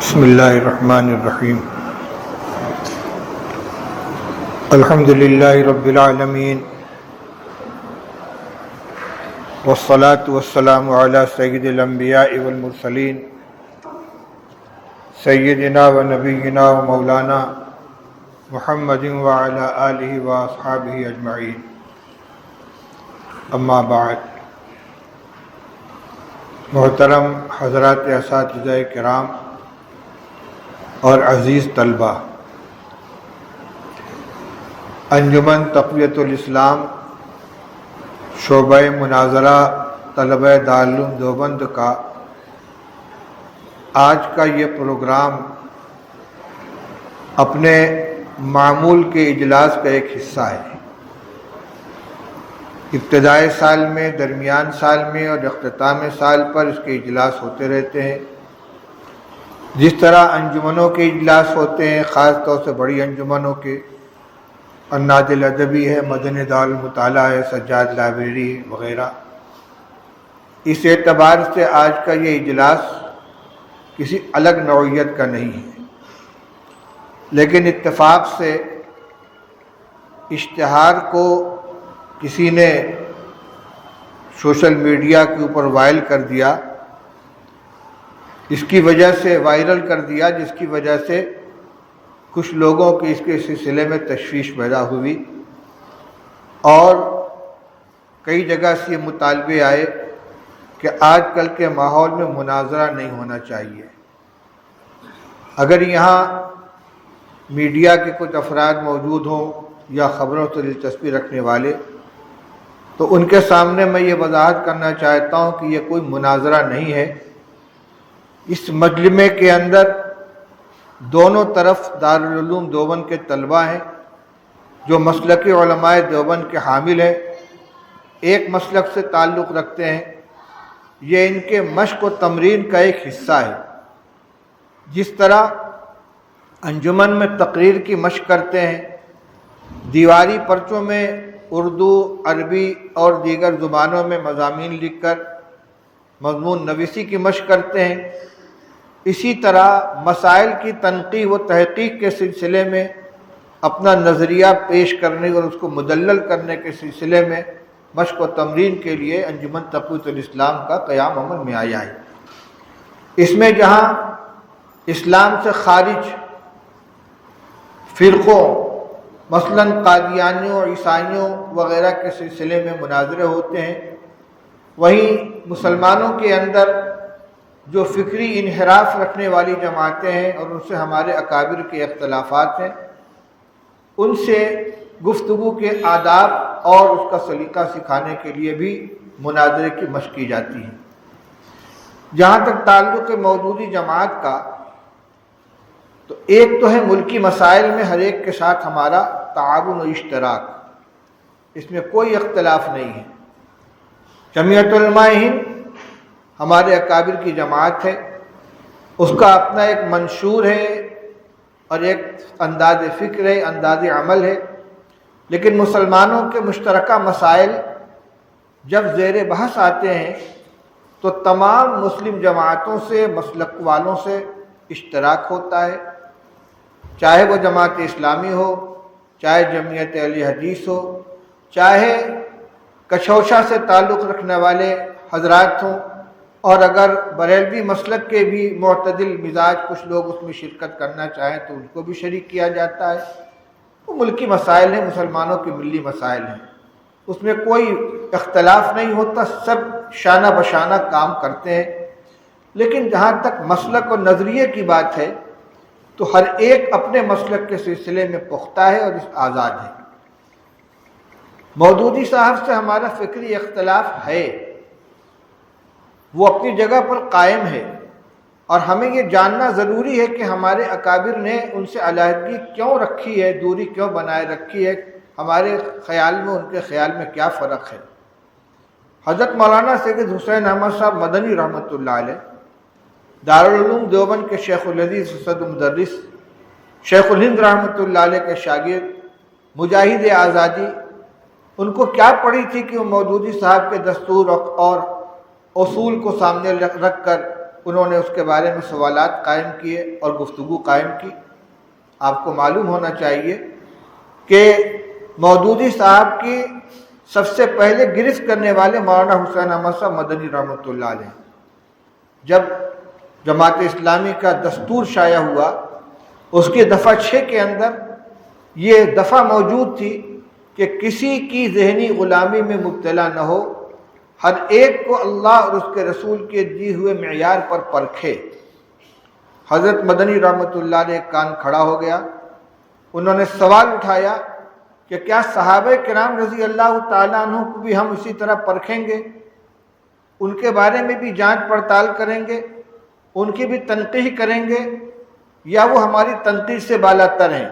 بسم اللہ الرحمن الرحیم الحمد للہ رب العالمین والصلاة والسلام علی سید الانبیاء والمرسلین سیدنا و نبینا و مولانا محمد وعلی آلہ واصحابہ اجمعین، اما بعد۔ محترم حضرات اساتذہ کرام اور عزیز طلبہ، انجمن تقویت الاسلام شعبہ مناظرہ طلبہ دارالعلوم دیوبند کا آج کا یہ پروگرام اپنے معمول کے اجلاس کا ایک حصہ ہے۔ ابتدائی سال میں، درمیان سال میں اور اختتام سال پر اس کے اجلاس ہوتے رہتے ہیں۔ جس طرح انجمنوں کے اجلاس ہوتے ہیں، خاص طور سے بڑی انجمنوں کے، اناد الادبی ہے، مدنی دارالمطالعہ ہے، سجاد لائبریری وغیرہ، اس اعتبار سے آج کا یہ اجلاس کسی الگ نوعیت کا نہیں ہے، لیکن اتفاق سے اشتہار کو کسی نے سوشل میڈیا کے اوپر وائرل کر دیا، اس کی وجہ سے وائرل کر دیا جس کی وجہ سے کچھ لوگوں کی اس کے سلسلے میں تشویش پیدا ہوئی، اور کئی جگہ سے یہ مطالبے آئے کہ آج کل کے ماحول میں مناظرہ نہیں ہونا چاہیے۔ اگر یہاں میڈیا کے کچھ افراد موجود ہوں یا خبروں سے دلچسپی رکھنے والے، تو ان کے سامنے میں یہ وضاحت کرنا چاہتا ہوں کہ یہ کوئی مناظرہ نہیں ہے۔ اس مجمع کے اندر دونوں طرف دارالعلوم دیوبند کے طلبہ ہیں جو مسلک علماء دیوبند کے حامل ہیں، ایک مسلک سے تعلق رکھتے ہیں۔ یہ ان کے مشق و تمرین کا ایک حصہ ہے۔ جس طرح انجمن میں تقریر کی مشق کرتے ہیں، دیواری پرچوں میں اردو، عربی اور دیگر زبانوں میں مضامین لکھ کر مضمون نویسی کی مشق کرتے ہیں، اسی طرح مسائل کی تنقیح و تحقیق کے سلسلے میں اپنا نظریہ پیش کرنے اور اس کو مدلل کرنے کے سلسلے میں مشق و تمرین کے لیے انجمن تقویت الاسلام کا قیام عمل میں آیا ہے۔ اس میں جہاں اسلام سے خارج فرقوں مثلاً قادیانیوں، عیسائیوں وغیرہ کے سلسلے میں مناظرے ہوتے ہیں، وہیں مسلمانوں کے اندر جو فکری انحراف رکھنے والی جماعتیں ہیں اور ان سے ہمارے اکابر کے اختلافات ہیں، ان سے گفتگو کے آداب اور اس کا سلیقہ سکھانے کے لیے بھی مناظرے کی مشق کی جاتی ہے۔ جہاں تک تعلق موجودی جماعت کا، تو ایک تو ہے ملکی مسائل میں ہر ایک کے ساتھ ہمارا تعاون و اشتراک، اس میں کوئی اختلاف نہیں ہے۔ جمعیت علماء ہند ہمارے اکابر کی جماعت ہے، اس کا اپنا ایک منشور ہے اور ایک انداز فکر ہے، انداز عمل ہے، لیکن مسلمانوں کے مشترکہ مسائل جب زیر بحث آتے ہیں تو تمام مسلم جماعتوں سے، مسلک والوں سے اشتراک ہوتا ہے، چاہے وہ جماعت اسلامی ہو، چاہے جمعیت اہل حدیث ہو، چاہے کچھوچا سے تعلق رکھنے والے حضرات ہوں، اور اگر بریلوی مسلک کے بھی معتدل مزاج کچھ لوگ اس میں شرکت کرنا چاہیں تو ان کو بھی شریک کیا جاتا ہے۔ وہ ملکی مسائل ہیں، مسلمانوں کے ملی مسائل ہیں، اس میں کوئی اختلاف نہیں ہوتا، سب شانہ بشانہ کام کرتے ہیں۔ لیکن جہاں تک مسلک اور نظریے کی بات ہے تو ہر ایک اپنے مسلک کے سلسلے میں پختہ ہے اور اس آزاد ہے۔ مودودی صاحب سے ہمارا فکری اختلاف ہے، وہ اپنی جگہ پر قائم ہے، اور ہمیں یہ جاننا ضروری ہے کہ ہمارے اکابر نے ان سے علیحدگی کیوں رکھی ہے، دوری کیوں بنائے رکھی ہے، ہمارے خیال میں ان کے خیال میں کیا فرق ہے۔ حضرت مولانا سید حسین احمد صاحب مدنی رحمۃ اللہ علیہ دارالعلوم دیوبند کے شیخ الحدیث اسد مدرس، شیخ الہند رحمۃ اللہ علیہ کے شاگرد، مجاہد آزادی، ان کو کیا پڑی تھی کہ وہ مودودی صاحب کے دستور اور اصول کو سامنے رکھ کر انہوں نے اس کے بارے میں سوالات قائم کیے اور گفتگو قائم کی۔ آپ کو معلوم ہونا چاہیے کہ مودودی صاحب کی سب سے پہلے گرفت کرنے والے مولانا حسین احمد صاحب مدنی رحمۃ اللہ علیہ۔ جب جماعت اسلامی کا دستور شائع ہوا، اس کی دفعہ 6 کے اندر یہ دفعہ موجود تھی کہ کسی کی ذہنی غلامی میں مبتلا نہ ہو، ہر ایک کو اللہ اور اس کے رسول کے دیے ہوئے معیار پر پرکھے۔ حضرت مدنی رحمۃ اللہ علیہ کان کھڑا ہو گیا، انہوں نے سوال اٹھایا کہ کیا صحابہ کرام رضی اللہ تعالیٰ عنہ کو بھی ہم اسی طرح پرکھیں گے، ان کے بارے میں بھی جانچ پڑتال کریں گے، ان کی بھی تنقیح کریں گے، یا وہ ہماری تنقید سے بالا تر ہیں؟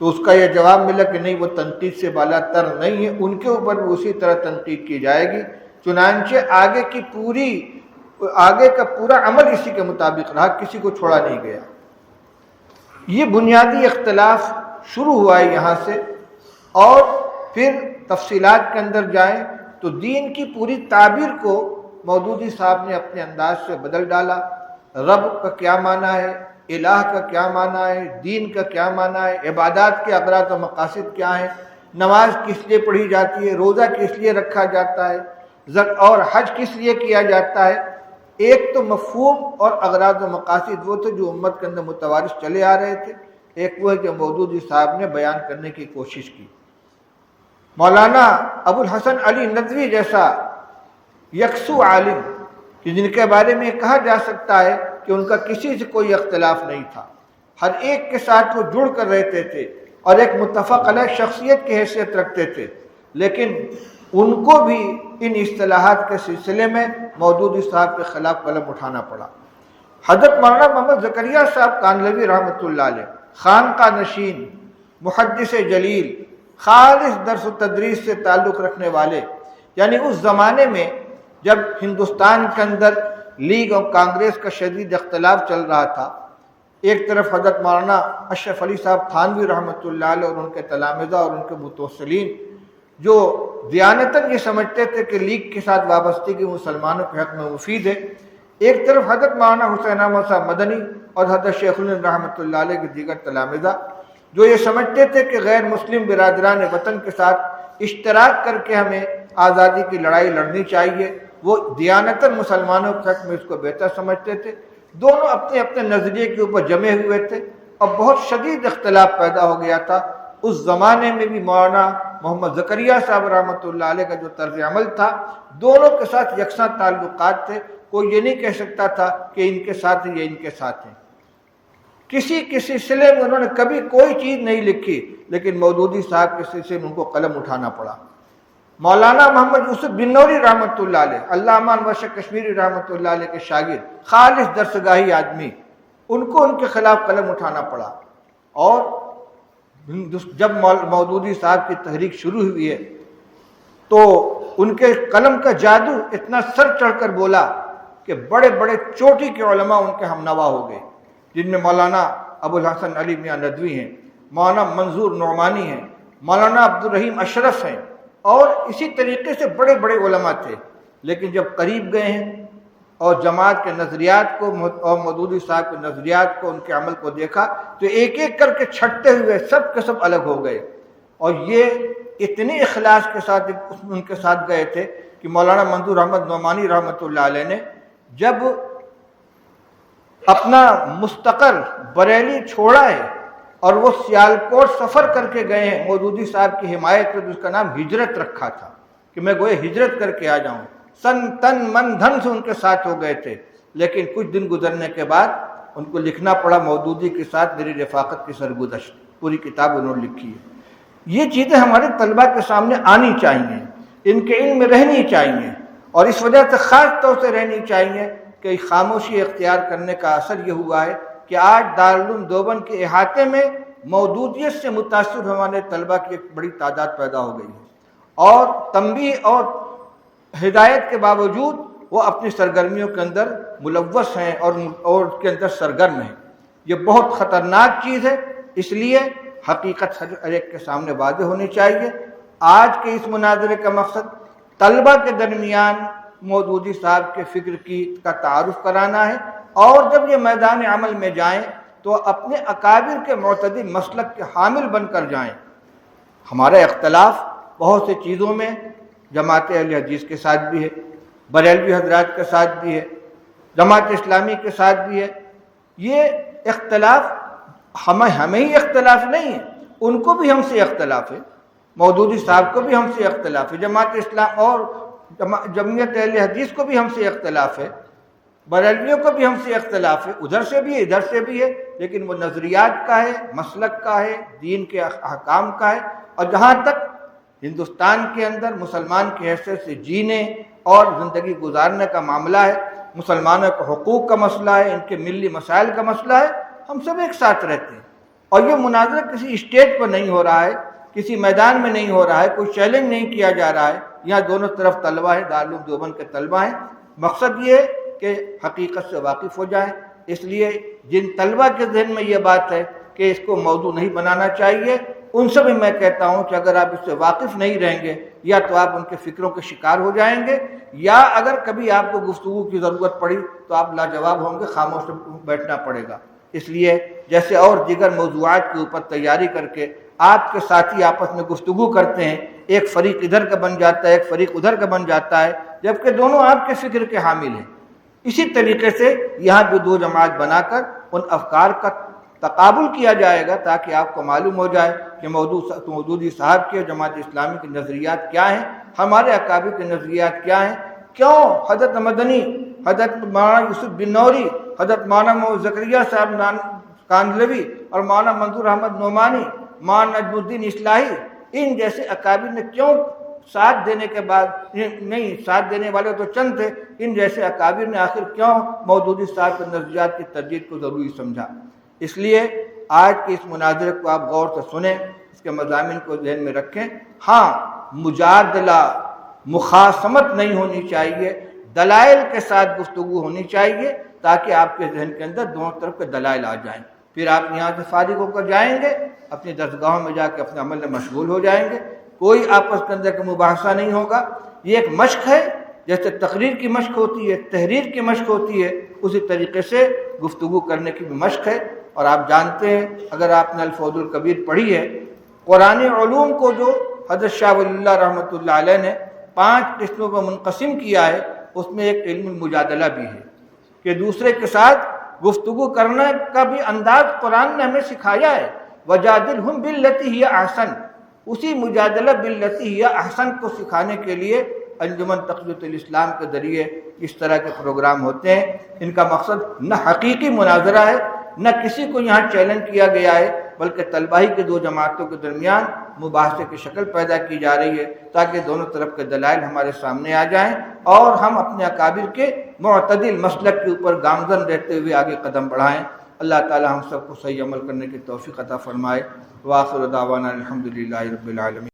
تو اس کا یہ جواب ملا کہ نہیں، وہ تنقید سے بالا تر نہیں ہے، ان کے اوپر بھی اسی طرح تنقید کی جائے گی۔ چنانچہ آگے کا پورا عمل اسی کے مطابق رہا، کسی کو چھوڑا نہیں گیا۔ یہ بنیادی اختلاف شروع ہوا ہے یہاں سے، اور پھر تفصیلات کے اندر جائیں تو دین کی پوری تعبیر کو مودودی صاحب نے اپنے انداز سے بدل ڈالا۔ رب کا کیا معنی ہے، الہ کا کیا معنی ہے، دین کا کیا معنی ہے، عبادات کے اغراض و مقاصد کیا ہیں، نماز کس لیے پڑھی جاتی ہے، روزہ کس لیے رکھا جاتا ہے، اور حج کس لیے کیا جاتا ہے۔ ایک تو مفہوم اور اغراض و مقاصد وہ تھے جو امت کے اندر متوارث چلے آ رہے تھے، ایک وہ ہے جو مودودی صاحب نے بیان کرنے کی کوشش کی۔ مولانا ابو الحسن علی ندوی جیسا یکسو عالم کہ جن کے بارے میں کہا جا سکتا ہے کہ ان کا کسی سے کوئی اختلاف نہیں تھا، ہر ایک کے ساتھ وہ جڑ کر رہتے تھے اور ایک متفق علیہ شخصیت کی حیثیت رکھتے تھے، لیکن ان کو بھی ان اصطلاحات کے سلسلے میں مودودی صاحب کے خلاف قلم اٹھانا پڑا۔ حضرت مولانا محمد زکریا صاحب کانلوی رحمۃ اللہ علیہ، خانقاہ نشین، محدث جلیل، خالص درس و تدریس سے تعلق رکھنے والے، یعنی اس زمانے میں جب ہندوستان کے اندر لیگ اور کانگریس کا شدید اختلاف چل رہا تھا، ایک طرف حضرت مولانا اشرف علی صاحب تھانوی رحمۃ اللہ علیہ اور ان کے تلامذہ اور ان کے متوسلین جو دیانتاً یہ سمجھتے تھے کہ لیگ کے ساتھ وابستگی مسلمانوں کے حق میں مفید ہے، ایک طرف حضرت مولانا حسین احمد صاحب مدنی اور حضرت شیخ الہند رحمۃ اللہ علیہ کے دیگر تلامذہ جو یہ سمجھتے تھے کہ غیر مسلم برادران وطن کے ساتھ اشتراک کر کے ہمیں آزادی کی لڑائی لڑنی چاہیے، وہ دیانتاً مسلمانوں کے حق میں اس کو بہتر سمجھتے تھے۔ دونوں اپنے اپنے نظریے کے اوپر جمے ہوئے تھے اور بہت شدید اختلاف پیدا ہو گیا تھا۔ اس زمانے میں بھی مولانا محمد زکریا صاحب رحمۃ اللہ علیہ کا جو طرز عمل تھا، دونوں کے ساتھ یکساں تعلقات تھے، کوئی یہ نہیں کہہ سکتا تھا کہ ان کے ساتھ ہیں یا ان کے ساتھ ہیں۔ کسی سلسلے میں انہوں نے کبھی کوئی چیز نہیں لکھی، لیکن مودودی صاحب کے سلسلے میں ان کو قلم اٹھانا پڑا۔ مولانا محمد یوسف بنوری رحمۃ اللہ علیہ، علامہ انور شاہ کشمیری رحمۃ اللہ علیہ کے شاگرد، خالص درسگاہی آدمی، ان کو ان کے خلاف قلم اٹھانا پڑا۔ اور جب مودودی صاحب کی تحریک شروع ہوئی ہے تو ان کے قلم کا جادو اتنا سر چڑھ کر بولا کہ بڑے بڑے چوٹی کے علماء ان کے ہمنوا ہو گئے، جن میں مولانا ابو الحسن علی میاں ندوی ہیں، مولانا منظور نعمانی ہیں، مولانا عبد الرحیم اشرف ہیں، اور اسی طریقے سے بڑے بڑے علماء تھے۔ لیکن جب قریب گئے ہیں اور جماعت کے نظریات کو اور مودودی صاحب کے نظریات کو، ان کے عمل کو دیکھا تو ایک ایک کر کے چھٹتے ہوئے سب کے سب الگ ہو گئے، اور یہ اتنے اخلاص کے ساتھ ان کے ساتھ گئے تھے کہ مولانا منظور احمد نعمانی رحمۃ اللہ علیہ نے جب اپنا مستقر بریلی چھوڑا ہے اور وہ سیالکوٹ سفر کر کے گئے ہیں مودودی صاحب کی حمایت میں، اس کا نام ہجرت رکھا تھا کہ میں گویا ہجرت کر کے آ جاؤں، سن تن من دھن سے ان کے ساتھ ہو گئے تھے۔ لیکن کچھ دن گزرنے کے بعد ان کو لکھنا پڑا مودودی کے ساتھ میری رفاقت کی سرگزشت، پوری کتاب انہوں نے لکھی ہے۔ یہ چیزیں ہمارے طلباء کے سامنے آنی چاہیے، ان کے علم میں رہنی چاہیے، اور اس وجہ سے خاص طور سے رہنی چاہیے کہ خاموشی اختیار کرنے کا اثر یہ ہوا ہے کہ آج دارالعلوم دیوبند کے احاطے میں مودودیت سے متاثر ہونے طلباء کی ایک بڑی تعداد پیدا ہو گئی ہے، اور تنبیہ اور ہدایت کے باوجود وہ اپنی سرگرمیوں کے اندر ملوث ہیں اور اس کے اندر سرگرم ہیں۔ یہ بہت خطرناک چیز ہے، اس لیے حقیقت ہر ایک کے سامنے واضح ہونی چاہیے۔ آج کے اس مناظرے کا مقصد طلباء کے درمیان مودودی صاحب کے فکر کا تعارف کرانا ہے، اور جب یہ میدان عمل میں جائیں تو اپنے اکابر کے معتدل مسلک کے حامل بن کر جائیں۔ ہمارا اختلاف بہت سی چیزوں میں جماعت اہل حدیث کے ساتھ بھی ہے، بریلوی حضرات کے ساتھ بھی ہے، جماعت اسلامی کے ساتھ بھی ہے۔ یہ اختلاف ہمیں ہی اختلاف نہیں ہے، ان کو بھی ہم سے اختلاف ہے، مودودی صاحب کو بھی ہم سے اختلاف ہے، جماعت اسلام اور جمعیت اہل حدیث کو بھی ہم سے اختلاف ہے، بریلویوں کو بھی ہم سے اختلاف ہے، ادھر سے بھی ہے ادھر سے بھی ہے، لیکن وہ نظریات کا ہے، مسلک کا ہے، دین کے احکام کا ہے۔ اور جہاں تک ہندوستان کے اندر مسلمان کی حیثیت سے جینے اور زندگی گزارنے کا معاملہ ہے، مسلمانوں کے حقوق کا مسئلہ ہے، ان کے ملی مسائل کا مسئلہ ہے، ہم سب ایک ساتھ رہتے ہیں۔ اور یہ مناظرہ کسی اسٹیج پر نہیں ہو رہا ہے، کسی میدان میں نہیں ہو رہا ہے، کوئی چیلنج نہیں کیا جا رہا ہے، یہاں دونوں طرف طلبہ ہیں، دارالعلوم دیوبند کے طلبہ ہیں۔ مقصد یہ ہے کہ حقیقت سے واقف ہو جائیں۔ اس لیے جن طلبہ کے ذہن میں یہ بات ہے کہ اس کو موضوع نہیں بنانا چاہیے، ان سے بھی میں کہتا ہوں کہ اگر آپ اس سے واقف نہیں رہیں گے یا تو آپ ان کے فکروں کے شکار ہو جائیں گے، یا اگر کبھی آپ کو گفتگو کی ضرورت پڑی تو آپ لاجواب ہوں گے، خاموش بیٹھنا پڑے گا۔ اس لیے جیسے اور دیگر موضوعات کے اوپر تیاری کر کے آپ کے ساتھی آپس میں گفتگو کرتے ہیں، ایک فریق ادھر کا بن جاتا ہے، ایک فریق ادھر کا بن جاتا ہے، جبکہ دونوں آپ کے فکر کے حامل ہیں، اسی طریقے سے یہاں بھی دو جماعت بنا کر ان افکار کا تقابل کیا جائے گا تاکہ آپ کو معلوم ہو جائے کہ مودودی صاحب کے جماعت اسلامی کے نظریات کیا ہیں، ہمارے اکابر کے نظریات کیا ہیں، کیوں حضرت مدنی، حضرت مولانا یوسف بن نوری، حضرت مولانا محمد زکریا صاحب کاندھلوی اور مولانا منظور احمد نعمانی، مولانا نجم الدین اصلاحی، ان جیسے اکابر نے کیوں ساتھ دینے کے بعد نہیں، ساتھ دینے والے تو چند تھے، ان جیسے اکابر نے آخر کیوں مودودی صاحب کے نظریات کی تردید کو ضروری سمجھا۔ اس لیے آج کے اس مناظرے کو آپ غور سے سنیں، اس کے مضامین کو ذہن میں رکھیں۔ ہاں، مجادلہ، مخاصمت نہیں ہونی چاہیے، دلائل کے ساتھ گفتگو ہونی چاہیے تاکہ آپ کے ذہن کے اندر دونوں طرف کے دلائل آ جائیں۔ پھر آپ یہاں سے فارغ ہو کر جائیں گے، اپنی درسگاہوں میں جا کے اپنے عمل میں مشغول ہو جائیں گے، کوئی آپس کے اندر کا مباحثہ نہیں ہوگا۔ یہ ایک مشق ہے، جیسے تقریر کی مشق ہوتی ہے، تحریر کی مشق ہوتی ہے، اسی طریقے سے گفتگو کرنے کی بھی مشق ہے۔ اور آپ جانتے ہیں، اگر آپ نے الفوز الکبیر پڑھی ہے، قرآن علوم کو جو حضرت شاہ ولی اللہ رحمۃ اللہ علیہ نے 5 قسموں پر منقسم کیا ہے، اس میں ایک علم المجادلہ بھی ہے کہ دوسرے کے ساتھ گفتگو کرنے کا بھی انداز قرآن نے ہمیں سکھایا ہے۔ وجادلہم باللتی ہی احسن، اسی مجادلہ باللتی ہی احسن کو سکھانے کے لیے انجمن تقویت الاسلام کے ذریعے اس طرح کے پروگرام ہوتے ہیں۔ ان کا مقصد نہ حقیقی مناظرہ ہے، نہ کسی کو یہاں چیلنج کیا گیا ہے، بلکہ طلبہ ہی کے دو جماعتوں کے درمیان مباحثے کی شکل پیدا کی جا رہی ہے تاکہ دونوں طرف کے دلائل ہمارے سامنے آ جائیں اور ہم اپنے اکابر کے معتدل مسلک کے اوپر گامزن رہتے ہوئے آگے قدم بڑھائیں۔ اللہ تعالی ہم سب کو صحیح عمل کرنے کی توفیق عطا فرمائے۔ وآخر دعوانا الحمدللہ رب العالمین۔